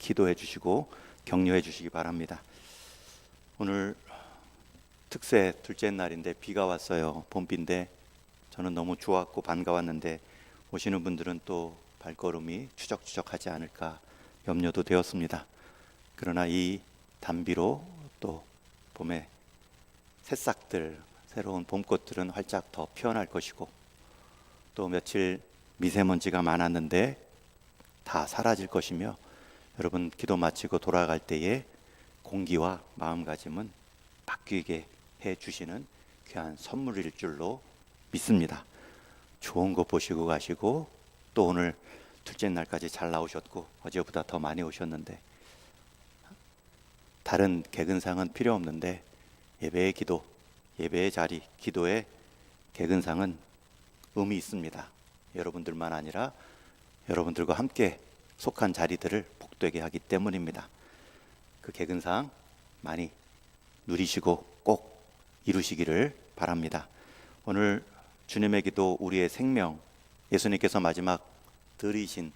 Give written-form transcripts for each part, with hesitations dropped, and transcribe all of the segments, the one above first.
기도해 주시고 격려해 주시기 바랍니다. 오늘 특세 둘째 날인데 비가 왔어요. 봄비인데 저는 너무 좋았고 반가웠는데 오시는 분들은 또 발걸음이 추적추적하지 않을까 염려도 되었습니다. 그러나 이 단비로 또 봄의 새싹들, 새로운 봄꽃들은 활짝 더 피어날 것이고 또 며칠 미세먼지가 많았는데 다 사라질 것이며 여러분 기도 마치고 돌아갈 때에 공기와 마음가짐은 바뀌게 해주시는 귀한 선물일 줄로 믿습니다. 좋은 거 보시고 가시고 또 오늘 둘째 날까지 잘 나오셨고 어제보다 더 많이 오셨는데 다른 개근상은 필요 없는데 예배의 기도, 예배의 자리, 기도의 개근상은 의미 있습니다. 여러분들만 아니라 여러분들과 함께 속한 자리들을 복되게 하기 때문입니다. 그 개근상 많이 누리시고 꼭 이루시기를 바랍니다. 오늘 주님의 기도, 우리의 생명, 예수님께서 마지막 드리신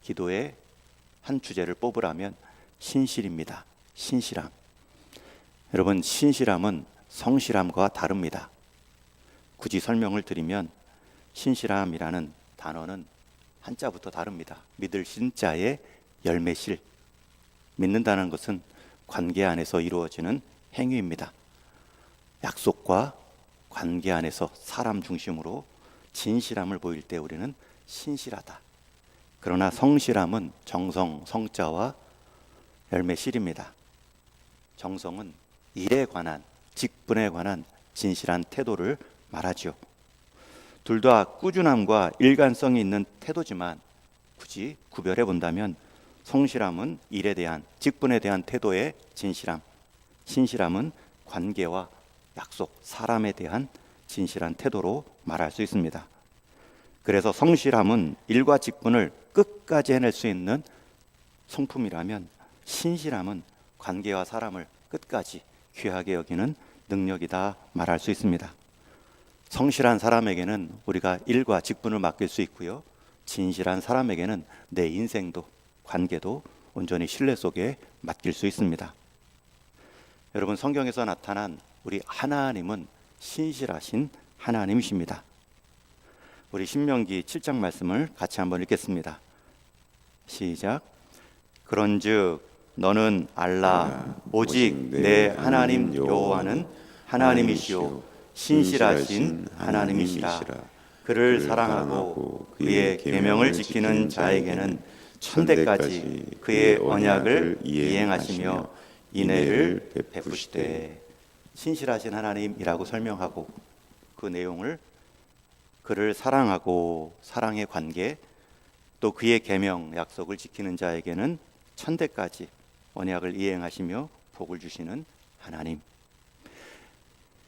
기도의 한 주제를 뽑으라면 신실입니다. 신실함. 여러분, 신실함은 성실함과 다릅니다. 굳이 설명을 드리면 신실함이라는 단어는 한자부터 다릅니다. 믿을 신자의 열매실. 믿는다는 것은 관계 안에서 이루어지는 행위입니다. 약속과 관계 안에서 사람 중심으로 진실함을 보일 때 우리는 신실하다. 그러나 성실함은 정성, 성자와 열매실입니다. 정성은 일에 관한, 직분에 관한 진실한 태도를 말하죠. 둘 다 꾸준함과 일관성이 있는 태도지만 굳이 구별해 본다면 성실함은 일에 대한, 직분에 대한 태도의 진실함, 신실함은 관계와 약속, 사람에 대한 진실한 태도로 말할 수 있습니다. 그래서 성실함은 일과 직분을 끝까지 해낼 수 있는 성품이라면 신실함은 관계와 사람을 끝까지 귀하게 여기는 능력이다 말할 수 있습니다. 성실한 사람에게는 우리가 일과 직분을 맡길 수 있고요. 진실한 사람에게는 내 인생도 관계도 온전히 신뢰 속에 맡길 수 있습니다. 여러분, 성경에서 나타난 우리 하나님은 신실하신 하나님이십니다. 우리 신명기 7장 말씀을 같이 한번 읽겠습니다. 시작. 그런즉 너는 알라 오직 내 하나님 여호와는 하나님이시오 신실하신 하나님이시라. 그를 사랑하고 그의 계명을 지키는 자에게는 천대까지 그의 언약을 이행하시며 인애를 베푸시되. 신실하신 하나님이라고 설명하고 그 내용을 그를 사랑하고 사랑의 관계 또 그의 계명 약속을 지키는 자에게는 천대까지 언약을 이행하시며 복을 주시는 하나님.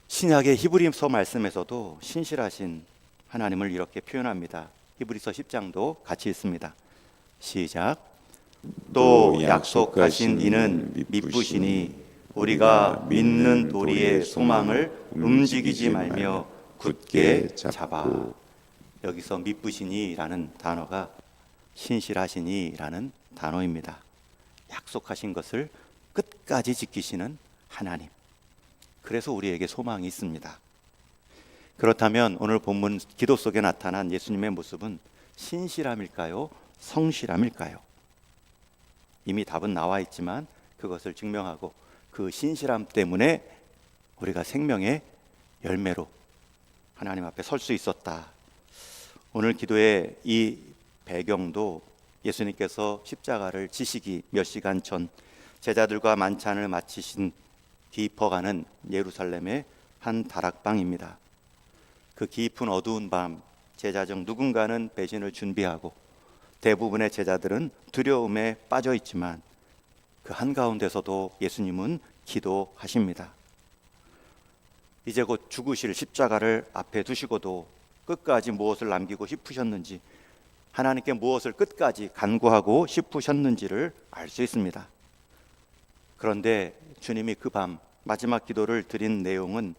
신약의 히브리서 말씀에서도 신실하신 하나님을 이렇게 표현합니다. 히브리서 10장도 같이 읽습니다. 시작. 또 약속하신 이는 미쁘시니 우리가 믿는 도리의 소망을 움직이지 말며 굳게 잡아. 여기서 미쁘시니라는 단어가 신실하시니라는 단어입니다. 약속하신 것을 끝까지 지키시는 하나님. 그래서 우리에게 소망이 있습니다. 그렇다면 오늘 본문 기도 속에 나타난 예수님의 모습은 신실함일까요? 성실함일까요? 이미 답은 나와 있지만 그것을 증명하고 그 신실함 때문에 우리가 생명의 열매로 하나님 앞에 설 수 있었다. 오늘 기도의 이 배경도 예수님께서 십자가를 지시기 몇 시간 전 제자들과 만찬을 마치신 깊어가는 예루살렘의 한 다락방입니다. 그 깊은 어두운 밤 제자 중 누군가는 배신을 준비하고 대부분의 제자들은 두려움에 빠져 있지만 그 한가운데서도 예수님은 기도하십니다. 이제 곧 죽으실 십자가를 앞에 두시고도 끝까지 무엇을 남기고 싶으셨는지, 하나님께 무엇을 끝까지 간구하고 싶으셨는지를 알 수 있습니다. 그런데 주님이 그 밤 마지막 기도를 드린 내용은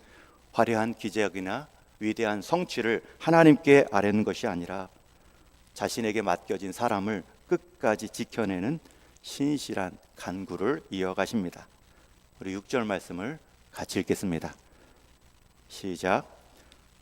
화려한 기적이나 위대한 성취를 하나님께 아뢰는 것이 아니라 자신에게 맡겨진 사람을 끝까지 지켜내는 신실한 간구를 이어가십니다. 우리 6절 말씀을 같이 읽겠습니다. 시작.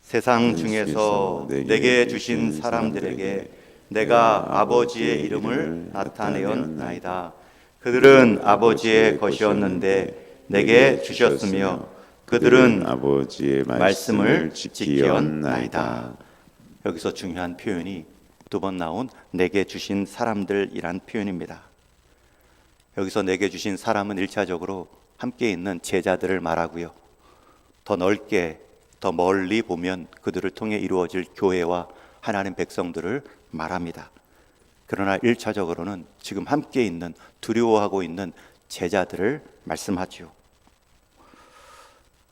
세상 중에서 내게 주신 사람들에게 내가 아버지의 이름을 나타내었나이다. 그들은 아버지의 것이었는데 내게 주셨으며 그들은 아버지의 말씀을 지키었나이다. 여기서 중요한 표현이 두 번 나온 내게 주신 사람들이란 표현입니다. 여기서 내게 주신 사람은 1차적으로 함께 있는 제자들을 말하고요. 더 넓게, 더 멀리 보면 그들을 통해 이루어질 교회와 하나님 백성들을 말합니다. 그러나 1차적으로는 지금 함께 있는, 두려워하고 있는 제자들을 말씀하지요.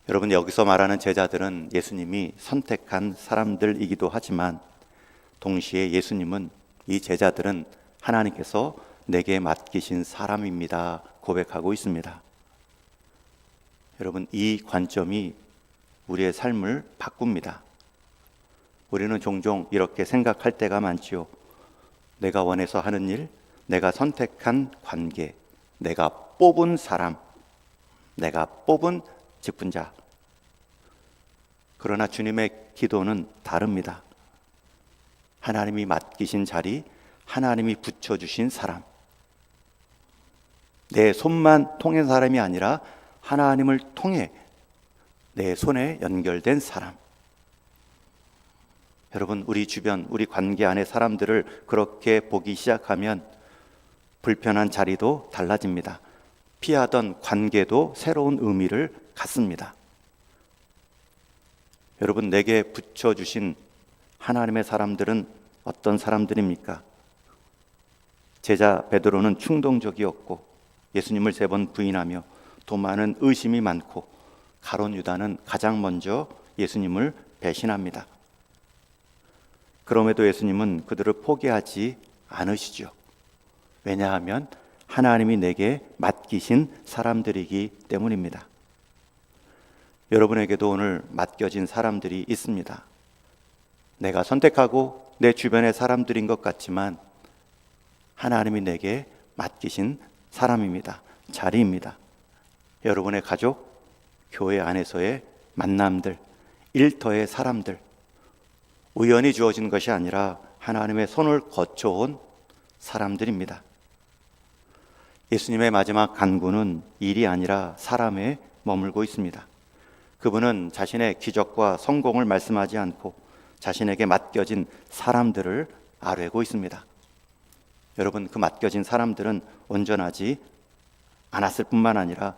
여러분, 여기서 말하는 제자들은 예수님이 선택한 사람들이기도 하지만 동시에 예수님은 이 제자들은 하나님께서 내게 맡기신 사람입니다 고백하고 있습니다. 여러분, 이 관점이 우리의 삶을 바꿉니다. 우리는 종종 이렇게 생각할 때가 많지요. 내가 원해서 하는 일, 내가 선택한 관계, 내가 뽑은 사람, 내가 뽑은 직분자. 그러나 주님의 기도는 다릅니다. 하나님이 맡기신 자리, 하나님이 붙여주신 사람. 내 손만 통한 사람이 아니라 하나님을 통해 내 손에 연결된 사람. 여러분, 우리 주변, 우리 관계 안의 사람들을 그렇게 보기 시작하면 불편한 자리도 달라집니다. 피하던 관계도 새로운 의미를 갖습니다. 여러분, 내게 붙여주신 하나님의 사람들은 어떤 사람들입니까? 제자 베드로는 충동적이었고 예수님을 3번 부인하며 또 많은 의심이 많고 가룟 유다는 가장 먼저 예수님을 배신합니다. 그럼에도 예수님은 그들을 포기하지 않으시죠. 왜냐하면 하나님이 내게 맡기신 사람들이기 때문입니다. 여러분에게도 오늘 맡겨진 사람들이 있습니다. 내가 선택하고 내 주변의 사람들인 것 같지만 하나님이 내게 맡기신 사람입니다. 자리입니다. 여러분의 가족, 교회 안에서의 만남들, 일터의 사람들, 우연히 주어진 것이 아니라 하나님의 손을 거쳐온 사람들입니다. 예수님의 마지막 간구는 일이 아니라 사람에 머물고 있습니다. 그분은 자신의 기적과 성공을 말씀하지 않고 자신에게 맡겨진 사람들을 아뢰고 있습니다. 여러분, 그 맡겨진 사람들은 온전하지 않았을 뿐만 아니라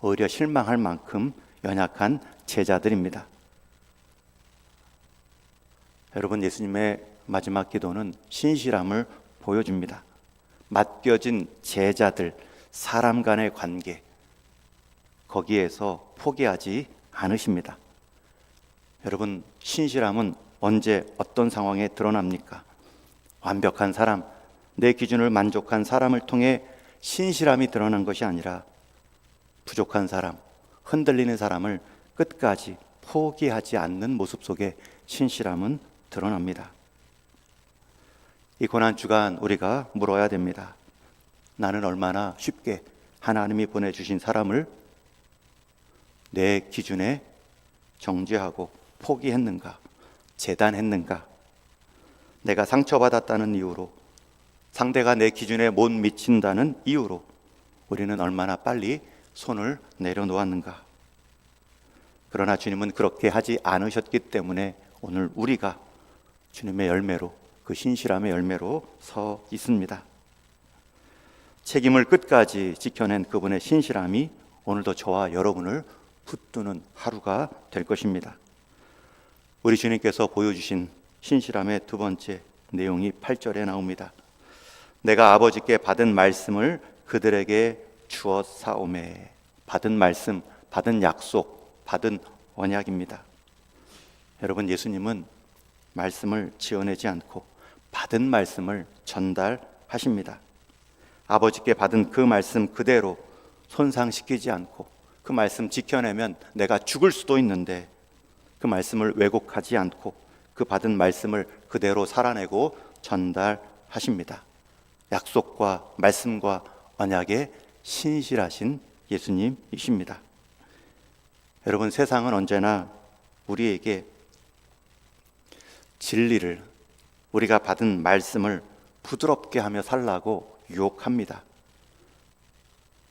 오히려 실망할 만큼 연약한 제자들입니다. 여러분, 예수님의 마지막 기도는 신실함을 보여줍니다. 맡겨진 제자들, 사람 간의 관계, 거기에서 포기하지 않으십니다. 여러분, 신실함은 언제 어떤 상황에 드러납니까? 완벽한 사람, 내 기준을 만족한 사람을 통해 신실함이 드러난 것이 아니라 부족한 사람, 흔들리는 사람을 끝까지 포기하지 않는 모습 속에 신실함은 드러납니다. 이 고난주간 우리가 물어야 됩니다. 나는 얼마나 쉽게 하나님이 보내주신 사람을 내 기준에 정죄하고 포기했는가, 재단했는가. 내가 상처받았다는 이유로, 상대가 내 기준에 못 미친다는 이유로 우리는 얼마나 빨리 손을 내려놓았는가. 그러나 주님은 그렇게 하지 않으셨기 때문에 오늘 우리가 주님의 열매로, 그 신실함의 열매로 서 있습니다. 책임을 끝까지 지켜낸 그분의 신실함이 오늘도 저와 여러분을 붙드는 하루가 될 것입니다. 우리 주님께서 보여주신 신실함의 두 번째 내용이 8절에 나옵니다. 내가 아버지께 받은 말씀을 그들에게 주었사오매. 받은 말씀, 받은 약속, 받은 언약입니다. 여러분, 예수님은 말씀을 지어내지 않고 받은 말씀을 전달하십니다. 아버지께 받은 그 말씀 그대로 손상시키지 않고 그 말씀 지켜내면 내가 죽을 수도 있는데 그 말씀을 왜곡하지 않고 그 받은 말씀을 그대로 살아내고 전달하십니다. 약속과 말씀과 언약에 신실하신 예수님이십니다. 여러분, 세상은 언제나 우리에게 진리를, 우리가 받은 말씀을 부드럽게 하며 살라고 유혹합니다.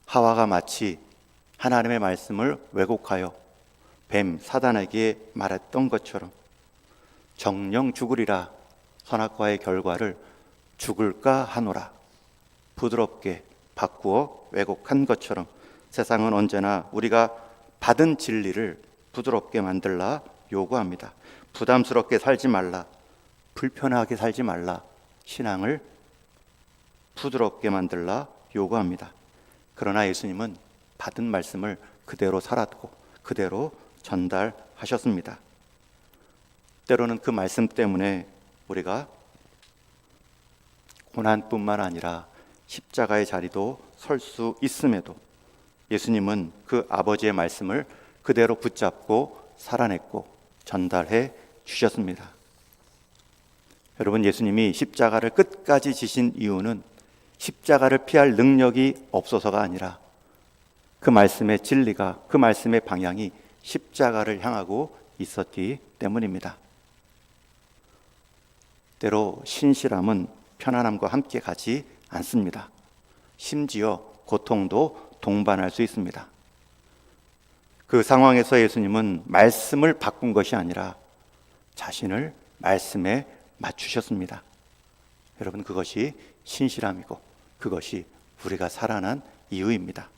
하와가 마치 하나님의 말씀을 왜곡하여 뱀 사단에게 말했던 것처럼 정령 죽으리라 선악과의 결과를 죽을까 하노라 부드럽게 바꾸어 왜곡한 것처럼 세상은 언제나 우리가 받은 진리를 부드럽게 만들라 요구합니다. 부담스럽게 살지 말라, 불편하게 살지 말라, 신앙을 부드럽게 만들라 요구합니다. 그러나 예수님은 받은 말씀을 그대로 살았고 그대로 전달하셨습니다. 때로는 그 말씀 때문에 우리가 고난뿐만 아니라 십자가의 자리도 설 수 있음에도 예수님은 그 아버지의 말씀을 그대로 붙잡고 살아냈고 전달해 주셨습니다. 여러분, 예수님이 십자가를 끝까지 지신 이유는 십자가를 피할 능력이 없어서가 아니라 그 말씀의 진리가, 그 말씀의 방향이 십자가를 향하고 있었기 때문입니다. 때로 신실함은 편안함과 함께 가지 않습니다. 심지어 고통도 동반할 수 있습니다. 그 상황에서 예수님은 말씀을 바꾼 것이 아니라 자신을 말씀에 맞추셨습니다. 여러분, 그것이 신실함이고 그것이 우리가 살아난 이유입니다.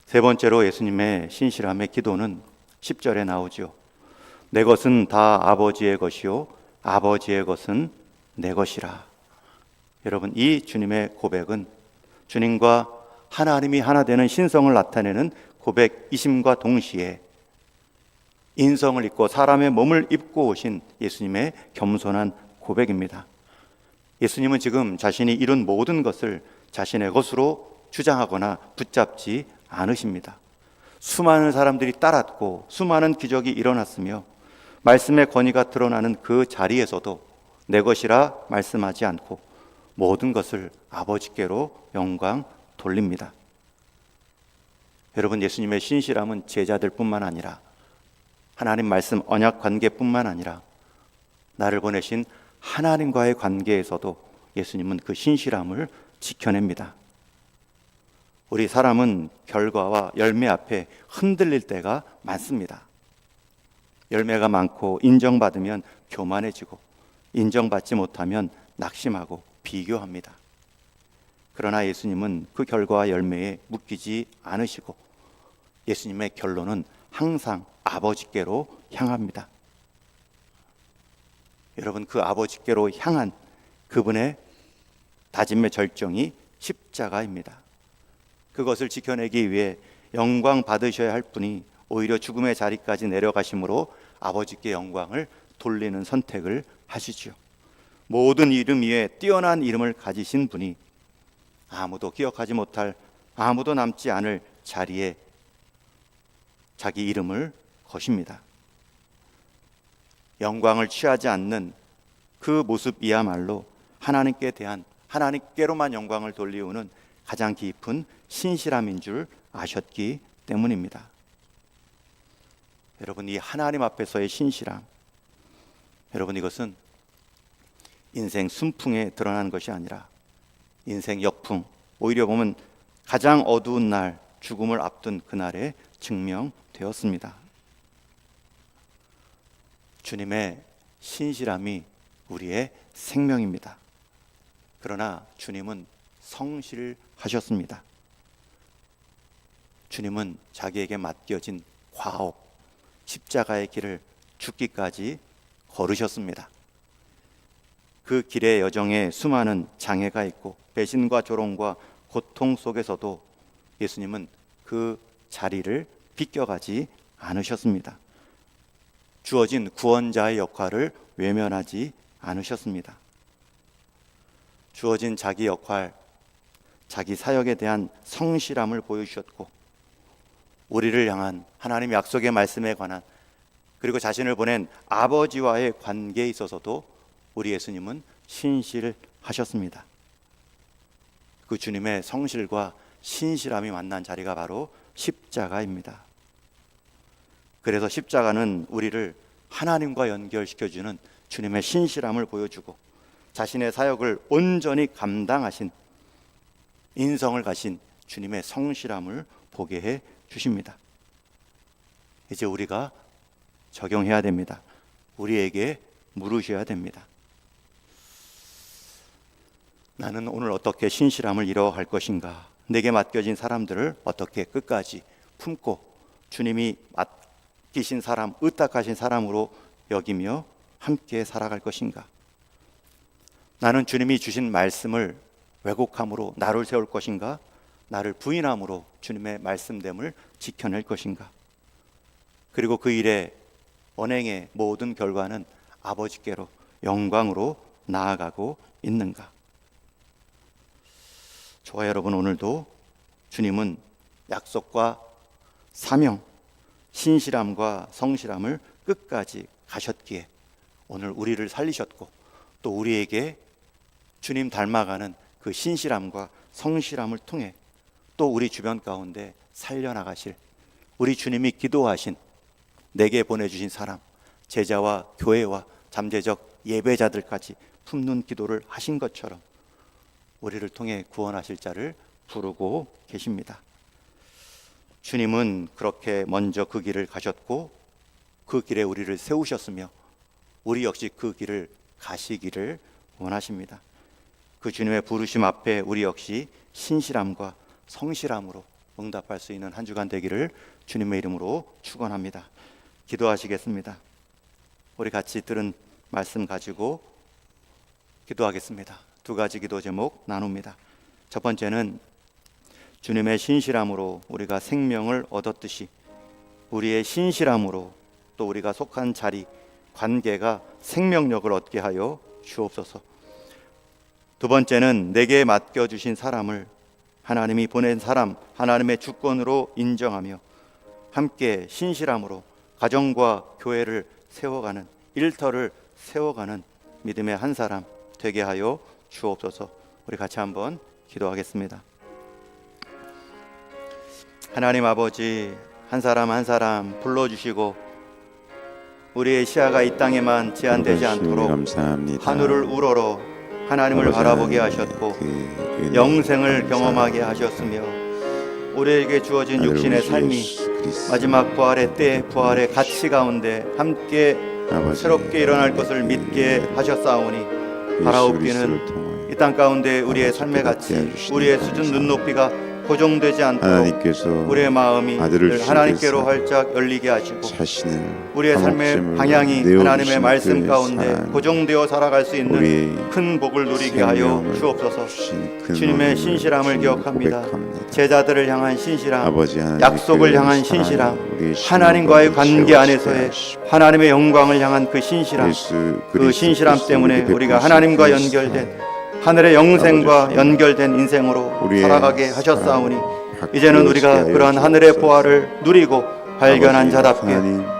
세 번째로 예수님의 신실함의 기도는 10절에 나오죠. 내 것은 다 아버지의 것이요 아버지의 것은 내 것이라. 여러분, 이 주님의 고백은 주님과 하나님이 하나 되는 신성을 나타내는 고백이심과 동시에 인성을 입고 사람의 몸을 입고 오신 예수님의 겸손한 고백입니다. 예수님은 지금 자신이 이룬 모든 것을 자신의 것으로 주장하거나 붙잡지 않으십니다. 수많은 사람들이 따랐고 수많은 기적이 일어났으며 말씀의 권위가 드러나는 그 자리에서도 내 것이라 말씀하지 않고 모든 것을 아버지께로 영광 돌립니다. 여러분, 예수님의 신실함은 제자들뿐만 아니라 하나님 말씀 언약 관계뿐만 아니라 나를 보내신 하나님과의 관계에서도 예수님은 그 신실함을 지켜냅니다. 우리 사람은 결과와 열매 앞에 흔들릴 때가 많습니다. 열매가 많고 인정받으면 교만해지고 인정받지 못하면 낙심하고 비교합니다. 그러나 예수님은 그 결과와 열매에 묶이지 않으시고 예수님의 결론은 항상 아버지께로 향합니다. 여러분, 그 아버지께로 향한 그분의 다짐의 절정이 십자가입니다. 그것을 지켜내기 위해 영광 받으셔야 할 분이 오히려 죽음의 자리까지 내려가심으로 아버지께 영광을 돌리는 선택을 하시죠. 모든 이름 위에 뛰어난 이름을 가지신 분이 아무도 기억하지 못할, 아무도 남지 않을 자리에 자기 이름을 거십니다. 영광을 취하지 않는 그 모습이야말로 하나님께 대한, 하나님께로만 영광을 돌리우는 가장 깊은 신실함인 줄 아셨기 때문입니다. 여러분, 이 하나님 앞에서의 신실함, 여러분, 이것은 인생 순풍에 드러나는 것이 아니라 인생 역풍, 오히려 보면 가장 어두운 날, 죽음을 앞둔 그날에 증명되었습니다. 주님의 신실함이 우리의 생명입니다. 그러나 주님은 성실하셨습니다. 주님은 자기에게 맡겨진 과업, 십자가의 길을 죽기까지 걸으셨습니다. 그 길의 여정에 수많은 장애가 있고 배신과 조롱과 고통 속에서도 예수님은 그 자리를 비껴가지 않으셨습니다. 주어진 구원자의 역할을 외면하지 않으셨습니다. 주어진 자기 역할, 자기 사역에 대한 성실함을 보여주셨고 우리를 향한 하나님의 약속의 말씀에 관한 그리고 자신을 보낸 아버지와의 관계에 있어서도 우리 예수님은 신실하셨습니다. 그 주님의 성실과 신실함이 만난 자리가 바로 십자가입니다. 그래서 십자가는 우리를 하나님과 연결시켜주는 주님의 신실함을 보여주고 자신의 사역을 온전히 감당하신 인성을 가신 주님의 성실함을 보게 해 주십니다. 이제 우리가 적용해야 됩니다. 우리에게 물으셔야 됩니다. 나는 오늘 어떻게 신실함을 이뤄갈 것인가? 내게 맡겨진 사람들을 어떻게 끝까지 품고 주님이 맡기신 사람, 의탁하신 사람으로 여기며 함께 살아갈 것인가? 나는 주님이 주신 말씀을 왜곡함으로 나를 세울 것인가? 나를 부인함으로 주님의 말씀됨을 지켜낼 것인가? 그리고 그 일의 언행의 모든 결과는 아버지께로 영광으로 나아가고 있는가? 저와 여러분, 오늘도 주님은 약속과 사명, 신실함과 성실함을 끝까지 가셨기에 오늘 우리를 살리셨고 또 우리에게 주님 닮아가는 그 신실함과 성실함을 통해 또 우리 주변 가운데 살려나가실 우리 주님이 기도하신 내게 보내주신 사람, 제자와 교회와 잠재적 예배자들까지 품는 기도를 하신 것처럼 우리를 통해 구원하실 자를 부르고 계십니다. 주님은 그렇게 먼저 그 길을 가셨고 그 길에 우리를 세우셨으며 우리 역시 그 길을 가시기를 원하십니다. 그 주님의 부르심 앞에 우리 역시 신실함과 성실함으로 응답할 수 있는 한 주간 되기를 주님의 이름으로 축원합니다. 기도하시겠습니다. 우리 같이 들은 말씀 가지고 기도하겠습니다. 두 가지 기도 제목 나눕니다. 첫 번째는 주님의 신실함으로 우리가 생명을 얻었듯이 우리의 신실함으로 또 우리가 속한 자리, 관계가 생명력을 얻게 하여 주옵소서. 두 번째는 내게 맡겨주신 사람을 하나님이 보낸 사람, 하나님의 주권으로 인정하며 함께 신실함으로 가정과 교회를 세워가는, 일터를 세워가는 믿음의 한 사람 되게 하여 주옵소서. 우리 같이 한번 기도하겠습니다. 하나님 아버지, 한 사람 한 사람 불러주시고 우리의 시야가 이 땅에만 제한되지 않도록 감사합니다. 하늘을 우러러 하나님을 바라보게 하셨고 영생을 경험하게 하셨으며 우리에게 주어진 육신의 삶이 마지막 부활의 때 부활의 가치 가운데 함께 새롭게 일어날 것을 믿게 하셨사오니 바라옵기는 이 땅 가운데 우리의 삶의 가치, 우리의 수준 눈높이가 고정되지 않도록 우리의 마음이 늘 하나님께로 활짝 열리게 하시고 우리의 삶의 방향이 하나님의 말씀 가운데 고정되어 살아갈 수 있는 큰 복을 누리게 하여 주옵소서. 주님의 신실함을 기억합니다. 제자들을 향한 신실함, 약속을 향한 신실함, 하나님과의 관계 안에서의 하나님의 영광을 향한 그 신실함, 그 신실함 때문에 우리가 하나님과 연결된 하늘의 영생과 연결된 인생으로 살아가게 하셨사오니 이제는 우리가 그러한 하늘의 보화를 누리고 발견한 자답게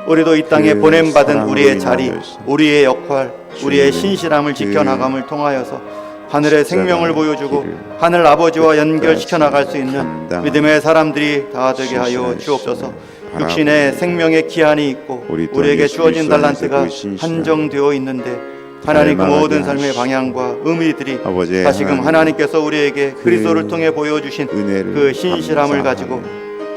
우리도 이 땅에 보냄받은 우리의 자리, 우리의 역할, 우리의 신실함을 지켜나감을 통하여서 하늘의 생명을 보여주고 하늘 아버지와 연결시켜 나갈 수 있는 믿음의 사람들이 다 되게 하여 주옵소서. 육신의 생명의 기한이 있고 우리에게 주어진 달란트가 한정되어 있는데 하나님 그 모든 삶의 방향과 의미들이 다시금 하나님께서 우리에게 그리스도를 통해 보여주신 그 신실함을 가지고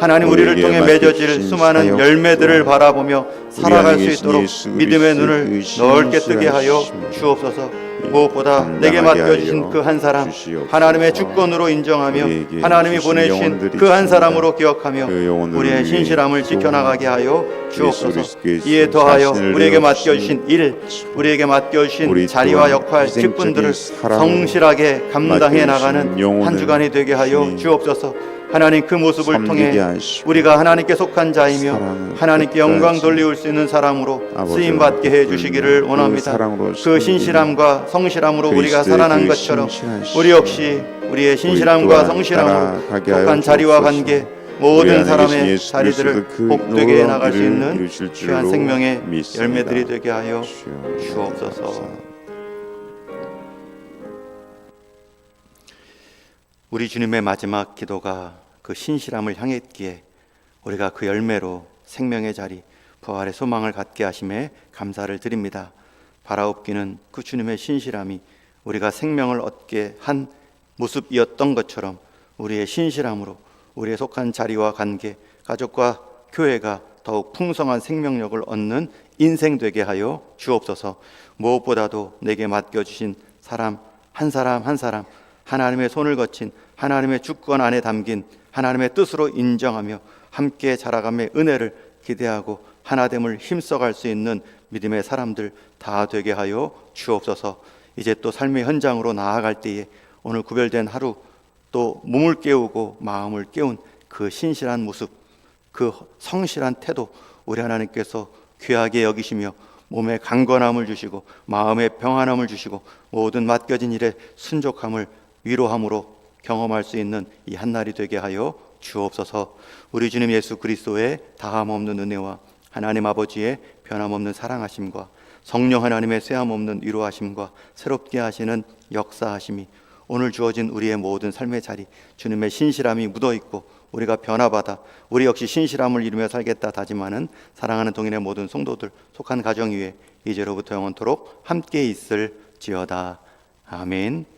하나님 우리를 통해 맺어질 수많은 열매들을 바라보며 살아갈 수 있도록 믿음의 눈을 넓게 뜨게 하여 주옵소서. 무엇보다 내게 맡겨주신 그 한 사람 하나님의 주권으로 인정하며 하나님이 보내주신 그 한 사람으로 기억하며 우리의 신실함을 지켜나가게 하여 주옵소서. 이에 더하여 우리에게 맡겨주신 일, 우리에게 맡겨주신 자리와 역할, 직분들을 성실하게 감당해 나가는 한 주간이 되게 하여 주옵소서. 하나님 그 모습을 통해 우리가 하나님께 속한 자이며 하나님께 영광 돌리울 수 있는 사람으로 쓰임받게 해주시기를 원합니다. 그 신실함과 성실함으로 우리가 살아난 것처럼 우리 역시 우리의 신실함과 성실함으로 속한 자리와 관계 모든 사람의 자리들을 복되게 해나갈 수 있는 귀한 생명의 열매들이 되게 하여 주옵소서. 우리 주님의 마지막 기도가 그 신실함을 향했기에 우리가 그 열매로 생명의 자리, 부활의 소망을 갖게 하심에 감사를 드립니다. 바라옵기는 그 주님의 신실함이 우리가 생명을 얻게 한 모습이었던 것처럼 우리의 신실함으로 우리의 속한 자리와 관계, 가족과 교회가 더욱 풍성한 생명력을 얻는 인생 되게 하여 주옵소서. 무엇보다도 내게 맡겨주신 사람 한 사람 하나님의 손을 거친 하나님의 주권 안에 담긴 하나님의 뜻으로 인정하며 함께 자라감의 은혜를 기대하고 하나됨을 힘써갈 수 있는 믿음의 사람들 다 되게 하여 주옵소서. 이제 또 삶의 현장으로 나아갈 때에 오늘 구별된 하루, 또 몸을 깨우고 마음을 깨운 그 신실한 모습, 그 성실한 태도, 우리 하나님께서 귀하게 여기시며 몸에 강건함을 주시고 마음에 평안함을 주시고 모든 맡겨진 일에 순종함을 위로함으로 경험할 수 있는 이 한날이 되게 하여 주옵소서. 우리 주님 예수 그리스도의 다함없는 은혜와 하나님 아버지의 변함없는 사랑하심과 성령 하나님의 쇠함없는 위로하심과 새롭게 하시는 역사하심이 오늘 주어진 우리의 모든 삶의 자리, 주님의 신실함이 묻어있고 우리가 변화받아 우리 역시 신실함을 이루며 살겠다 다짐하는 사랑하는 동인의 모든 성도들 속한 가정 위에 이제로부터 영원토록 함께 있을지어다. 아멘.